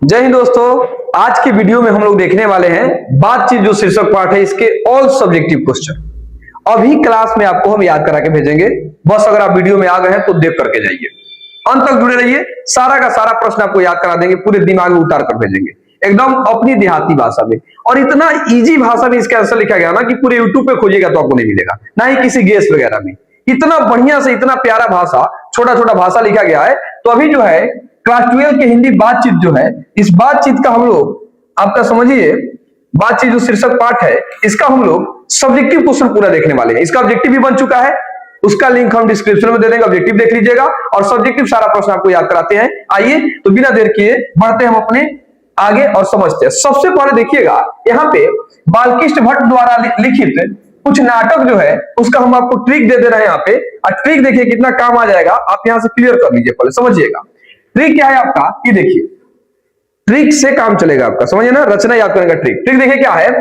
जय हिंद दोस्तों, आज की वीडियो में हम लोग देखने वाले हैं बातचीत जो शीर्षक पाठ है इसके ऑल सब्जेक्टिव क्वेश्चन। अभी क्लास में आपको हम याद करा के भेजेंगे, बस अगर आप वीडियो में आ गए हैं तो देख करके जाइए, अंत तक जुड़े रहिए। सारा का सारा प्रश्न आपको याद करा देंगे, पूरे दिमाग में उतार कर भेजेंगे एकदम अपनी देहाती भाषा में। और इतना इजी भाषा में इसका आंसर लिखा गया ना कि पूरे यूट्यूब पे खोजिएगा तो आपको नहीं मिलेगा, ना ही किसी गेस वगैरह में। इतना बढ़िया से इतना प्यारा भाषा, छोटा छोटा भाषा लिखा गया है। तो अभी जो है क्लास 12 के हिंदी बातचीत जो है, इस बातचीत का हम लोग आपका समझिए, बातचीत जो शीर्षक पाठ है इसका हम लोग सब्जेक्टिव क्वेश्चन पूरा देखने वाले हैं। इसका ऑब्जेक्टिव भी बन चुका है, उसका लिंक हम डिस्क्रिप्शन में दे देंगे, ऑब्जेक्टिव देख लीजिएगा और सब्जेक्टिव सारा प्रश्न आपको याद कराते हैं। आइए तो बिना देर किए बढ़ते हम अपने आगे और समझते हैं। सबसे पहले देखिएगा, यहाँ पे बालकृष्ण भट्ट द्वारा लिखित कुछ नाटक जो है उसका हम आपको ट्रिक दे रहे हैं यहाँ पे। और ट्रिक देखिए कितना काम आ जाएगा, आप यहाँ से क्लियर कर लीजिए, पहले समझिएगा ट्रिक क्या है आपका। ये देखिए, ट्रिक से काम चलेगा आपका, समझिए ना, रचना याद करने का ट्रिक। ट्रिक देखिए क्या है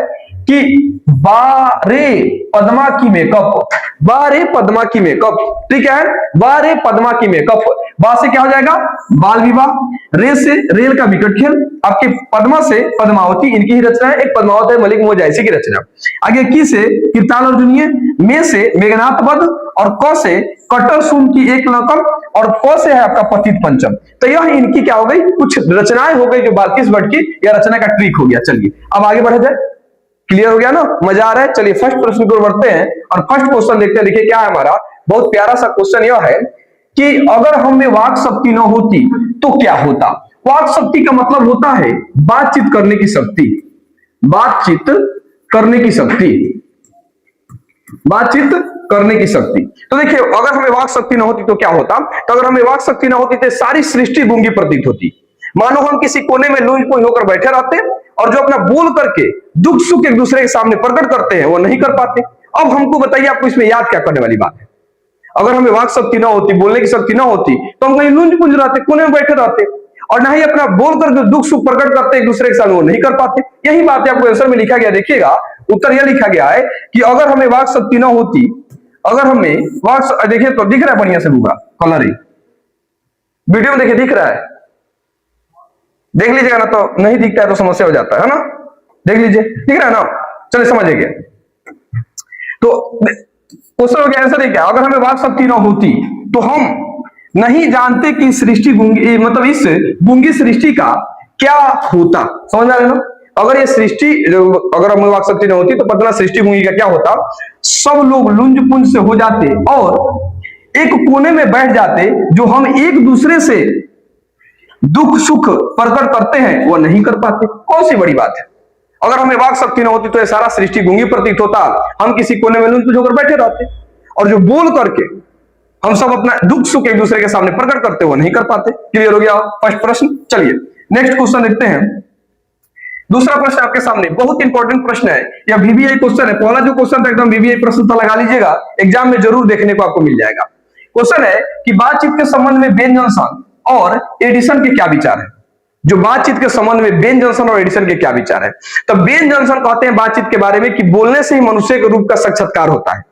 कि बारे पद्मा की मेकअप, बारे पद्मा की मेकअप। ठीक है, बारे पद्मा की मेकअप। बा से क्या हो जाएगा, बाल विवाह। रे से रेल का विकट खेल। आपके पद्मा से पद्मावती, इनकी ही रचना है, एक पद्मावती है मलिक मोहम्मद जायसी की रचना। आगे की से कीर्तान अर्जुनीय, मे से मेघनाथ वध और क से कटर सुन की एक नकल और प से है आपका पतित पंचम। तो यह इनकी क्या हो गई, कुछ रचनाएं हो गई जो बालकृष्ण भट्ट की, यह रचना का ट्रिक हो गया। चलिए अब आगे बढ़ा जाए, क्लियर हो गया ना, मजा आ रहा है। चलिए फर्स्ट प्रश्न की ओर बढ़ते हैं और फर्स्ट क्वेश्चन देखते हैं। देखिए क्या है हमारा, बहुत प्यारा सा क्वेश्चन यह है कि अगर हम में वाक शक्ति न होती तो क्या होता। वाक शक्ति का मतलब होता है बातचीत करने की शक्ति, बातचीत करने की शक्ति, बातचीत करने की शक्ति। तो देखिए अगर हमें वाक शक्ति न होती तो क्या होता। तो अगर हमें वाक शक्ति न होती तो सारी सृष्टि गूंगी प्रतीत होती। मानो हम किसी कोने में लूंज पुंज होकर बैठे रहते और जो अपना बोल करके दुख सुख एक दूसरे के सामने प्रकट करते हैं वो नहीं कर पाते। अब हमको बताइए, आपको इसमें याद क्या करने वाली बात है। अगर हमें वाक शक्ति ना होती, बोलने की शक्ति ना होती, तो हम कहीं लूंज पुंज रहते, कोने में बैठे रहते और ना ही अपना बोल करके दुख सुख प्रकट करते एक दूसरे के सामने, वो नहीं कर पाते। यही बात है आपको आंसर में लिखा गया। देखिएगा उत्तर यह लिखा गया है कि अगर हमें वाक शक्ति ना होती, अगर हमें वाक, देखिए तो दिख रहा है बढ़िया से होगा कलर ही, वीडियो में देखिए दिख रहा है, देख लीजिएगा ना, तो नहीं दिखता है तो समस्या हो जाता है ना। देख लीजिए दिख रहा है ना, चलिए समझिए। तो क्वेश्चन का आंसर है क्या, अगर हमें वाक शक्ति ना होती तो हम नहीं जानते कि सृष्टि गूंगी, मतलब इस गूंगी सृष्टि का क्या होता। समझ आ रहे ना, अगर ये सृष्टि, अगर हमें वाक शक्ति ना होती तो पता सृष्टि गूंगी का क्या होता। सब लोग लुंज पुंज से हो जाते और एक कोने में बैठ जाते, जो हम एक दूसरे से दुख सुख प्रकट करते हैं वो नहीं कर पाते। कौन सी बड़ी बात है, अगर हमें वाक शक्ति न होती तो ये सारा सृष्टि गूंगी प्रतीत होता, हम किसी कोने में लुंज पुंज होकर बैठे रहते और जो बोल करके हम सब अपना दुख सुख एक दूसरे के सामने प्रकट करते वो नहीं कर पाते। क्लियर हो गया फर्स्ट प्रश्न। चलिए नेक्स्ट क्वेश्चन देखते हैं। दूसरा प्रश्न आपके सामने बहुत इंपॉर्टेंट प्रश्न है, यह VVI क्वेश्चन है। पहला जो क्वेश्चन था एकदम VVI प्रश्न था, लगा लीजिएगा, एग्जाम में जरूर देखने को आपको मिल जाएगा। क्वेश्चन है कि बातचीत के संबंध में बेन जॉनसन और एडिसन के क्या विचार है। जो बातचीत के संबंध में बेन जॉनसन और एडिसन के क्या विचार है। तो बेन जॉनसन कहते हैं बातचीत के बारे में कि बोलने से ही मनुष्य के रूप का साक्षात्कार होता है,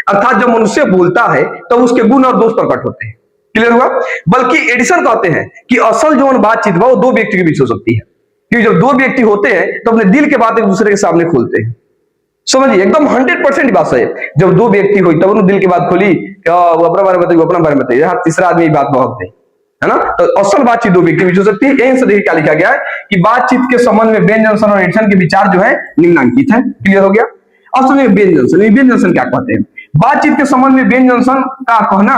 अर्थात जब मनुष्य बोलता है तो उसके गुण और दोष प्रकट होते हैं। क्लियर हुआ। बल्कि एडिसन कहते हैं कि असल जो बातचीत वो दो व्यक्ति के बीच हो सकती है, क्योंकि जब दो व्यक्ति होते हैं तो अपने दिल के बात एक दूसरे के सामने खोलते हैं। समझिए एकदम 100% बात सही है। जब दो व्यक्ति हुई तब उन्होंने दिल की बात खोली, वो अपना बारे में बताइए, वो अपना बारे में बताइए, यहाँ तीसरा आदमी बात बहुत है ना। तो असल बातचीत दो व्यक्ति बीच हो सकती है। यहीं से देखिए क्या लिखा गया है कि बातचीत के संबंध में बेन जॉनसन और एडिसन के विचार जो है निम्नलिखित है। क्लियर हो गया। अब सुनिए बेन जॉनसन क्या कहते हैं। बातचीत के संबंध में बेन जॉनसन का कहना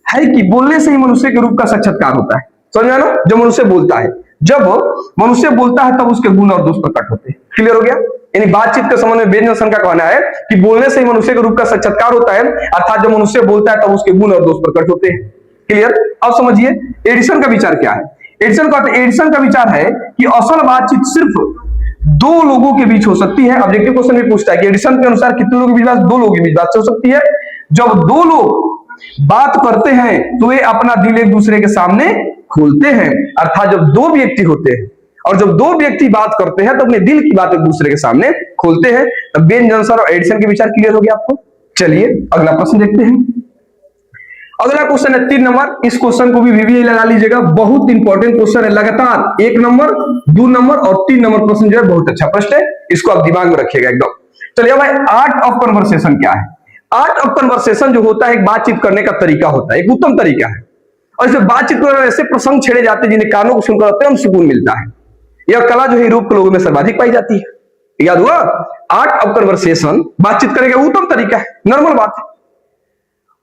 है कि बोलने से ही मनुष्य के रूप का साक्षात्कार होता है। समझ में ना, जो मनुष्य बोलता है, जब मनुष्य बोलता है तब उसके गुण और दोष प्रकट होते हैं। क्लियर हो गया। यानी बातचीत के संबंध में बेन जॉनसन का कहना है कि बोलने से ही मनुष्य के रूप का साक्षात्कार होता है, अर्थात जब मनुष्य बोलता है तब उसके गुण और दोष प्रकट होते हैं। क्लियर। अब समझिए एडिसन का विचार क्या है। एडिसन का विचार है कि असल बातचीत सिर्फ दो लोगों के बीच हो सकती है। ऑब्जेक्टिव क्वेश्चन भी पूछता है कि एडिसन के अनुसार कितने लोगों के बीच बात, दो लोगों के बीच बात हो सकती है। जब दो लोग बात करते हैं तो वे अपना दिल एक दूसरे के सामने खोलते हैं, अर्थात जब दो व्यक्ति होते हैं और जब दो व्यक्ति बात करते हैं तो अपने दिल की बात एक दूसरे के सामने खोलते हैं। तब बेन जॉनसन और एडिसन के विचार क्लियर हो गया आपको। चलिए अगला प्रश्न देखते हैं। अगला क्वेश्चन है 3 नंबर, इस क्वेश्चन को भी वीवीआई लगा लीजिएगा, बहुत इंपॉर्टेंट क्वेश्चन है, लगातार 1 नंबर 2 नंबर और 3 नंबर प्रश्न जो है बहुत अच्छा प्रश्न है, इसको आप दिमाग में रखिएगा एकदम। चलिए भाई, आर्ट ऑफ कन्वर्सेशन क्या है? आर्ट ऑफ कन्वर्सेशन जो होता है एक बातचीत करने का तरीका होता है, एक उत्तम तरीका है, और इसमें बातचीत करने ऐसे प्रसंग छेड़े जाते हैं जिन्हें कानों को सुनकर अत्यंत सुकून मिलता है। यह कला जो है यूरोप के लोगों में सर्वाधिक पाई जाती है। याद हुआ, आर्ट ऑफ कन्वर्सेशन बातचीत करने का उत्तम तरीका है, नॉर्मल बात है,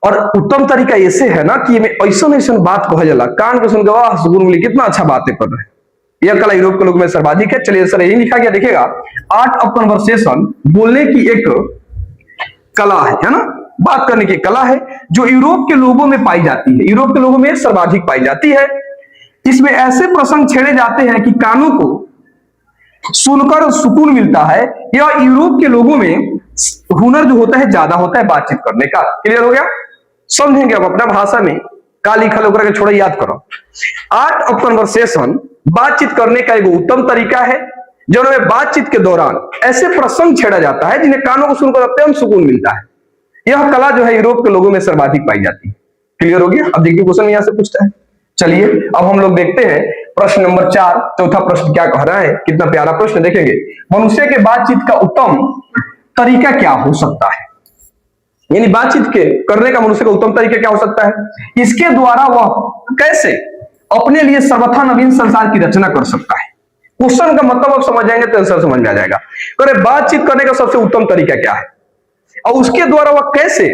और उत्तम तरीका ऐसे है ना कि ऐसा बात कहा जाला, कान को सुनकर वाह सुकून मिली, कितना अच्छा बातें कर रहे हैं। यह कला यूरोप के लोगों में सर्वाधिक है। चलिए सर, यही लिखा गया, देखिएगा, आर्ट ऑफ कन्वर्सेशन बोलने की एक कला है ना, बात करने की कला है जो यूरोप के लोगों में पाई जाती है, यूरोप के लोगों में सर्वाधिक पाई जाती है। इसमें ऐसे प्रसंग छेड़े जाते हैं कि कानों को सुनकर सुकून मिलता है। यह यूरोप के लोगों में हुनर जो होता है ज्यादा होता है बातचीत करने का। क्लियर हो गया? समझेंगे अब अपना भाषा में, का लिखल होकर के छोड़ा, याद करो। आर्ट ऑफ कन्वर्सेशन बातचीत करने का एक उत्तम तरीका है जिनमें बातचीत के दौरान ऐसे प्रसंग छेड़ा जाता है जिन्हें कानों को सुनकर अत्यंत सुकून मिलता है। यह कला जो है यूरोप के लोगों में सर्वाधिक पाई जाती है। क्लियर हो गया? अब देखिए क्वेश्चन यहां से पूछता है। चलिए अब हम लोग देखते हैं प्रश्न नंबर 4, चौथा प्रश्न क्या कह रहा है, कितना प्यारा प्रश्न, देखेंगे। मनुष्य के बातचीत का उत्तम तरीका क्या हो सकता है, यानी बातचीत के करने का मनुष्य का उत्तम तरीका क्या हो सकता है, इसके द्वारा वह कैसे अपने लिए सर्वथा नवीन संसार की रचना कर सकता है। क्वेश्चन का मतलब आप समझ जाएंगे तो आंसर समझ में आ जाएगा। अरे बातचीत करने का सबसे उत्तम तरीका क्या है और उसके द्वारा वह कैसे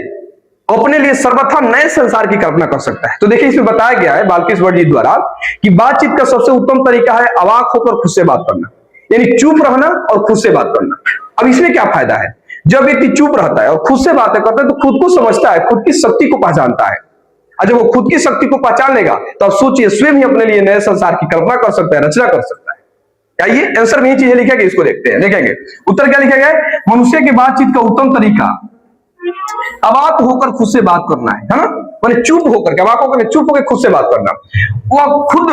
अपने लिए सर्वथा नए संसार की कल्पना कर सकता है। तो देखिए इसमें बताया गया है बाल्किस वर्ड जी द्वारा कि बातचीत का सबसे उत्तम तरीका है अवाक होकर खुद से बात करना, यानी चुप रहना और खुद से बात करना। अब इसमें क्या फायदा है, जब व्यक्ति चुप रहता है और खुद से बातें करता है तो खुद को समझता है, खुद की शक्ति को पहचानता है, और जब वो खुद की शक्ति को पहचान लेगा तो अब सोचिए स्वयं ही अपने लिए नए संसार की कल्पना कर सकता है, रचना कर सकता है। आइए आंसर में ये चीजें लिखेंगे, इसको देखते हैं, देखेंगे उत्तर क्या लिखा गया है। मनुष्य की बातचीत का उत्तम तरीका अवाक होकर खुद से बात करना है ना, माने चुप होकर के, अवाक होकर चुप होकर खुद से बात करना। वह खुद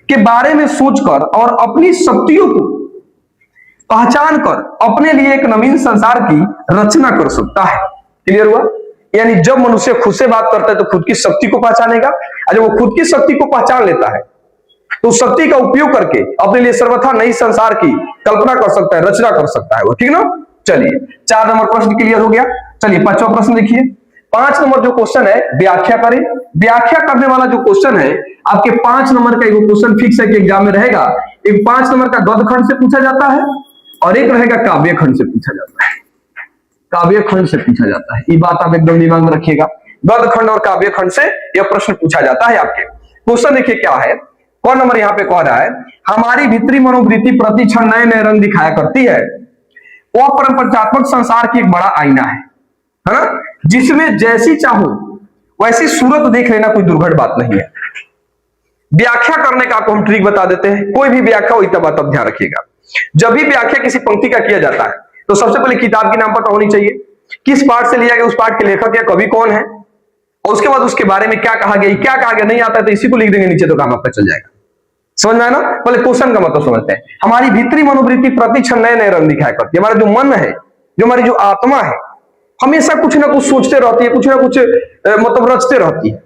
के बारे में सोचकर और अपनी शक्तियों को पहचान कर अपने लिए एक नवीन संसार की रचना कर सकता है। क्लियर हुआ? यानी जब मनुष्य खुद से बात करता है तो खुद की शक्ति को पहचानेगा, और जब वो खुद की शक्ति को पहचान लेता है तो शक्ति का उपयोग करके अपने लिए सर्वथा नई संसार की कल्पना कर सकता है, रचना कर सकता है वो। ठीक ना? चलिए 4 नंबर प्रश्न क्लियर हो गया। चलिए 5वां प्रश्न देखिए। 5 नंबर जो क्वेश्चन है व्याख्या करें। व्याख्या करने वाला जो क्वेश्चन है आपके 5 नंबर का एक क्वेश्चन फिक्स है कि एग्जाम में रहेगा। एक 5 नंबर का गद्य खंड से पूछा जाता है और एक रहेगा काव्य खंड से पूछा जाता है। काव्य खंड से पूछा जाता है, ये बात आप एकदम दिमाग में रखिएगा। गद्य खंड और काव्य खंड से यह प्रश्न पूछा जाता है आपके। क्वेश्चन देखिए क्या है, कौन नंबर यहाँ पे कह रहा है, हमारी भीतरी मनोवृत्ति प्रति क्षण नए नए रंग दिखाया करती है। वह परंपरात्मक संसार की एक बड़ा आईना है ना, जिसमें जैसी चाहो वैसी सूरत देख लेना कोई दुर्घट बात नहीं है। व्याख्या करने का आपको हम ट्रिक बता देते हैं, कोई भी व्याख्या हो इतना बात आप ध्यान रखिएगा। जब भी व्याख्या किसी पंक्ति का किया जाता है तो सबसे पहले किताब की नाम पता होनी चाहिए, किस पाठ से लिया गया, उस पाठ के लेखक या कवि कौन है, और उसके बाद उसके बारे में क्या कहा गया, क्या कहा गया। नहीं आता है तो इसी को लिख देंगे नीचे तो काम आपका चल जाएगा। समझ में आया ना? पहले क्वेश्चन का मतलब समझते हैं। हमारी भीतरी मनोवृत्ति प्रति क्षण नए नए रंग दिखाया करती है। हमारा जो मन है, जो हमारी जो आत्मा है, हमेशा कुछ ना कुछ सोचते रहती है, कुछ ना कुछ मतलब रचते रहती है,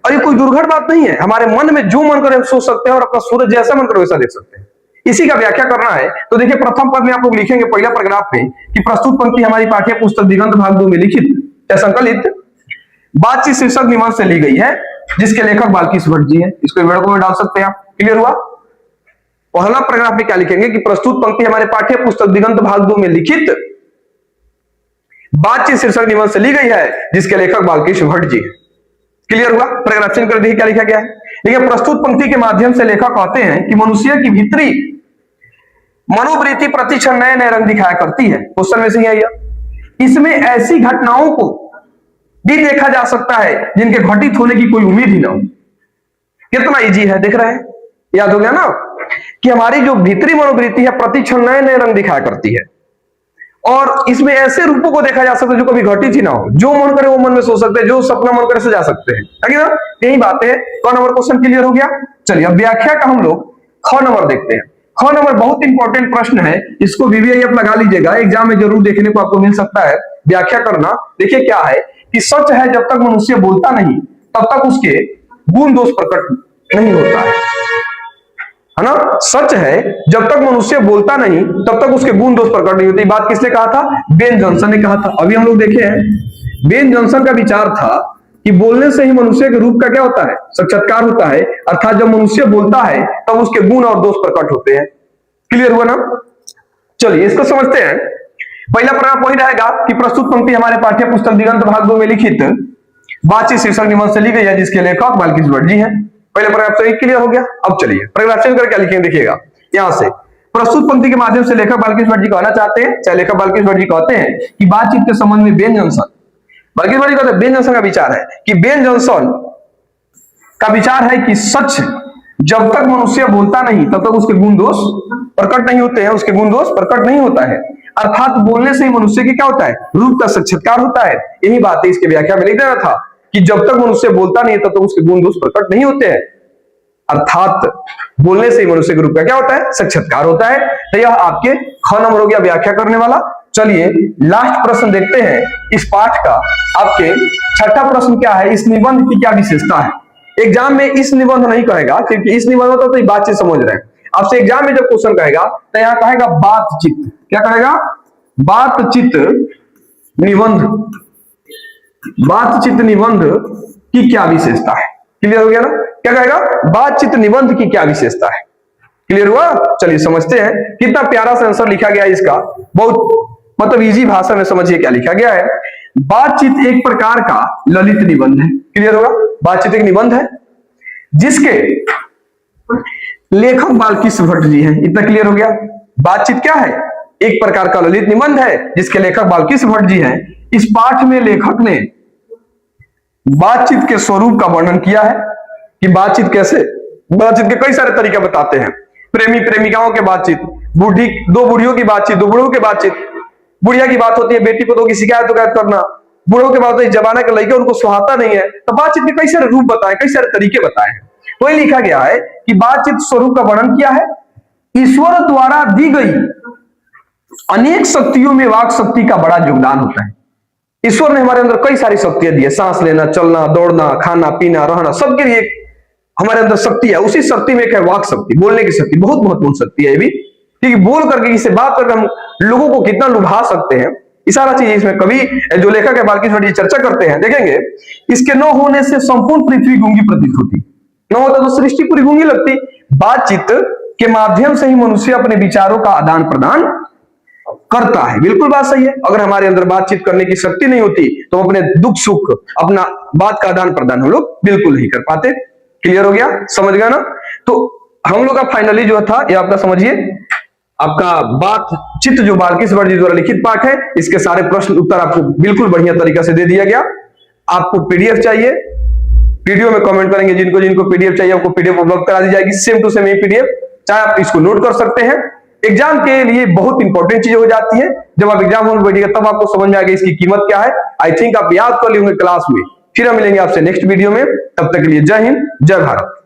और ये कोई दुर्घट बात नहीं है। हमारे मन में जो मन करे हम सोच सकते हैं और अपना सूरज जैसा मन करे वैसा देख सकते हैं। इसी का व्याख्या करना है तो देखिए प्रथम पद में आप लोग लिखेंगे पहला पैराग्राफ में कि प्रस्तुत पंक्ति हमारी पाठ्य पुस्तक दिगंत भाग 2 में लिखित या संकलित बातचीत शीर्षक निबंध से ली गई है, जिसके लेखक बाल्किस भट्ट जी हैं। इसको विवरणों में डाल सकते हैं आप। क्लियर हुआ? पहला पैराग्राफ में क्या लिखेंगे कि प्रस्तुत पंक्ति हमारे पाठ्य पुस्तक दिगंत भाग 2 में लिखित बातचीत शीर्षक निबंध से ली गई है, जिसके लेखक बाल्किस भट्ट जी। क्लियर हुआ? पैराग्राफ चेंज कर देखिए क्या लिखा गया है। देखिए प्रस्तुत पंक्ति के माध्यम से लेखक कहते हैं कि मनुष्य की भीतरी मनोवृत्ति प्रति क्षण नए नए रंग दिखाया करती है। क्वेश्चन में से ही आइए, इसमें ऐसी घटनाओं को भी देखा जा सकता है जिनके घटित होने की कोई उम्मीद ही ना हो। कितना इजी है, देख रहे हैं? याद हो गया ना कि हमारी जो भीतरी मनोवृत्ति है प्रति क्षण नए नए रंग दिखाया करती है, और इसमें ऐसे रूपों को देखा जा सकता है जो कभी घटित ही ना हो। जो मन करे वो मन में सोच सकते हैं, जो सपना मन करे सजा सकते हैं, है ना? यही बात है। कौन नंबर क्वेश्चन क्लियर हो गया? चलिए अब व्याख्या का हम लोग ख नंबर देखते हैं। ख नंबर बहुत इंपॉर्टेंट प्रश्न है, इसको वीवीआई आप लगा लीजिएगा, एग्जाम में जरूर देखने को आपको मिल सकता है। व्याख्या करना देखिए क्या है कि सच है जब तक मनुष्य बोलता नहीं तब तक उसके गुण दोष प्रकट नहीं होता है ना। सच है जब तक मनुष्य बोलता नहीं तब तक उसके गुण दोष प्रकट नहीं होते। बात किसने कहा था? बेन जॉनसन ने कहा था। अभी हम लोग देखे हैं, बेन जॉनसन का विचार था कि बोलने से ही मनुष्य के रूप का क्या होता है? साक्षात्कार होता है। अर्थात जब मनुष्य बोलता है तब उसके गुण और दोष प्रकट होते हैं। क्लियर हुआ ना? चलिए इसको समझते हैं। पहला प्रकार वही रहेगा कि प्रस्तुत पंक्ति हमारे पाठ्य पुस्तक दिगंत भाग 2 में लिखित बातचीत शीर्षक निबंध से ली गई है, जिसके लेखक बाल्किश भट्ट जी हैं। पहले पैराग्राफ से क्लियर हो गया। अब चलिए पैराग्राफ चेंज करके क्या लिखेंगे, देखिएगा यहां से। प्रस्तुत पंक्ति के माध्यम से लेखक बाल्किश भट्ट जी कहना चाहते हैं, चाहे लेखक बाल्किश भट्ट जी कहते हैं कि बातचीत के संबंध में बेन जॉनसन, बाल्किश भट्ट जी कहते हैं बेन जॉनसन का विचार है कि बेन जॉनसन का विचार है कि सच जब तक मनुष्य बोलता नहीं तब तक उसके गुण दोष प्रकट नहीं होते हैं, उसके गुण दोष प्रकट नहीं होता है। अर्थात बोलने से ही मनुष्य की क्या होता है? रूप का साक्षात्कार होता है। यही बात है इसके व्याख्या में लिख देना था कि जब तक मनुष्य बोलता नहीं तब तक उसके गुण दोष प्रकट नहीं होते हैं। अर्थात बोलने से ही मनुष्य के रूप का क्या होता है? साक्षात्कार होता है। तो यह आपके ख नंबर हो गया व्याख्या करने वाला। चलिए लास्ट प्रश्न देखते हैं इस पाठ का। आपके छठा प्रश्न क्या है? इस निबंध की क्या विशेषता है? एग्जाम में इस निबंध नहीं कहेगा, क्योंकि इस निबंध होता तो बातचीत समझ रहे हैं। आपसे एग्जाम में जब क्वेश्चन कहेगा तो यहां कहेगा बातचीत। क्या कहेगा? बातचीत निबंध। बातचीत निबंध की क्या विशेषता है? क्लियर हो गया ना? क्या कहेगा? बातचीत निबंध की क्या विशेषता है? क्लियर हुआ? चलिए समझते हैं। कितना प्यारा सा आंसर लिखा गया है इसका, बहुत मतलब इजी भाषा में समझिए क्या लिखा गया है। बातचीत एक प्रकार का ललित निबंध है। क्लियर होगा? बातचीत एक निबंध है जिसके लेखक बाल्किश भट्ट जी हैं। इतना क्लियर हो गया? बातचीत क्या है? एक प्रकार का ललित निबंध है जिसके लेखक बाल्किश भट्ट जी हैं। इस पाठ में लेखक ने बातचीत के स्वरूप का वर्णन किया है कि बातचीत कैसे, बातचीत के कई सारे तरीके बताते हैं। प्रेमी प्रेमिकाओं के बातचीत, बूढ़ी दो बूढ़ियों की बातचीत, दो बूढ़ों की बातचीत। बुढ़िया की बात होती है बेटी को दो की शिकायत करना, बूढ़ों के बात होती है जमाना के लड़के उनको सुहाता नहीं है। तो बातचीत में कई सारे रूप बताए, कई सारे तरीके बताए। तो ये लिखा गया है कि बातचीत स्वरूप का वर्णन किया है। ईश्वर द्वारा दी गई अनेक शक्तियों में वाक शक्ति का बड़ा योगदान होता है। ईश्वर ने हमारे अंदर कई सारी शक्तियां दी है। सांस लेना, चलना, दौड़ना, खाना पीना, रहना, सबके लिए हमारे अंदर शक्ति है। उसी शक्ति में एक है वाक शक्ति, बोलने की शक्ति। बहुत महत्वपूर्ण शक्ति है ये भी, क्योंकि बोल करके किसी बात करके हम लोगों को कितना लुभा सकते हैं। ये सारा चीज इसमें कवि जो लेखक है बाल्किश भट्ट जी चर्चा करते हैं। देखेंगे इसके न होने से संपूर्ण पृथ्वी गूंगी प्रतीत होती, न होता तो सृष्टि पूरी गूंगी लगती। बातचीत के माध्यम से ही मनुष्य अपने विचारों का आदान प्रदान करता है। बिल्कुल बात सही है। अगर हमारे अंदर बातचीत करने की शक्ति नहीं होती तो अपने दुख सुख, अपना बात का आदान प्रदान हम लोग बिल्कुल नहीं कर पाते। क्लियर हो गया? समझ गया ना? तो हम लोग का फाइनली जो था ये आपका समझिए, आपका बातचीत जो बाल्किश भट्ट जी द्वारा लिखित पाठ है, इसके सारे प्रश्न उत्तर आपको बिल्कुल बढ़िया तरीका से दे दिया गया। आपको पीडीएफ चाहिए, वीडियो में कमेंट करेंगे। जिनको जिनको पीडीएफ चाहिए आपको पीडीएफ उपलब्ध करा दी जाएगी, सेम टू सेम ये पीडीएफ। चाहे आप इसको नोट कर सकते हैं। एग्जाम के लिए बहुत इंपॉर्टेंट चीज हो जाती है। जब आप एग्जाम में बैठिएगा तब आपको समझ में आएगा इसकी कीमत क्या है। आई थिंक आप याद कर लिए होंगे क्लास में। फिर हम मिलेंगे आपसे नेक्स्ट वीडियो में। तब तक के लिए जय हिंद, जय भारत।